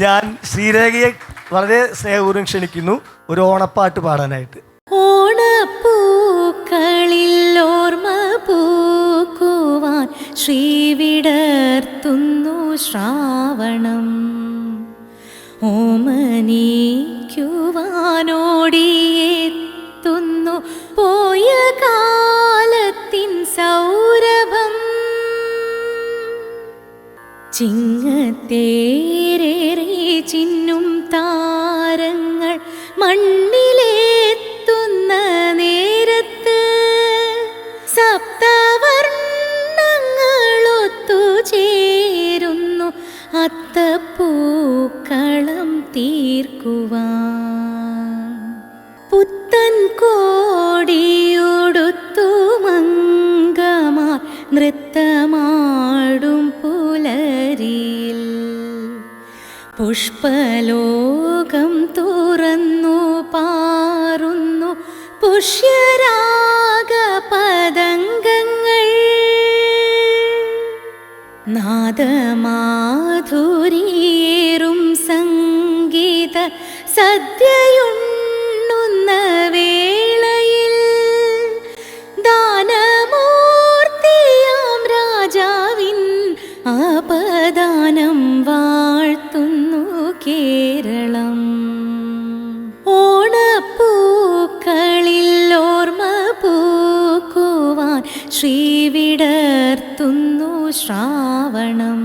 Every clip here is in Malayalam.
ഞാൻ ശ്രീരേഖയെ വളരെ സ്നേഹപൂർവ്വം ക്ഷണിക്കുന്നു ഒരു ഓണപ്പാട്ട് പാടാനായിട്ട്. ഓണപ്പൂക്കളിൽ ഓർമ്മ പൂക്കുവാൻ ശ്രീവിടർത്തുന്നു ശ്രാവണം. ഓമനിക്കുവാനോടിയെത്തുന്നു പോയ കാലത്തിൻ സൗരഭം. ചിങ്ങത്തേരേറെ ചിന്നും താരങ്ങൾ മണ്ണിലെത്തുന്ന നേരത്ത് സപ്തവർണ്ണങ്ങളൊത്തുചേരുന്നു അത്തപ്പൂക്കളം തീർക്കുവാൻ. പുത്തൻ കോടിയൊടുത്തു മംഗമാർ നൃത്തമാടും പുലരിയിൽ പുഷ്പലോകം തുറന്നു പാറുന്നു പുഷ്യരാഗ പതംഗങ്ങൾ. നാദമാധുരിയേറും സംഗീത സദ്യയുണ്ണുന്ന വേളയിൽ ദാനമൂർത്തിയാം രാജാവിൻ അപദാനം വാഴ്ത്തുന്നു കേരളം. ഓണപ്പൂക്കളിൽ ഓർമ്മ പൂക്കുവാൻ ശ്രീവിടർത്തുന്നു ശ്രാവണം.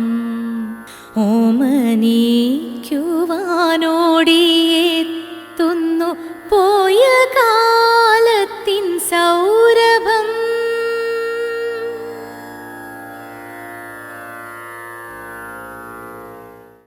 ഓമനിക്കുവാനോടിയേ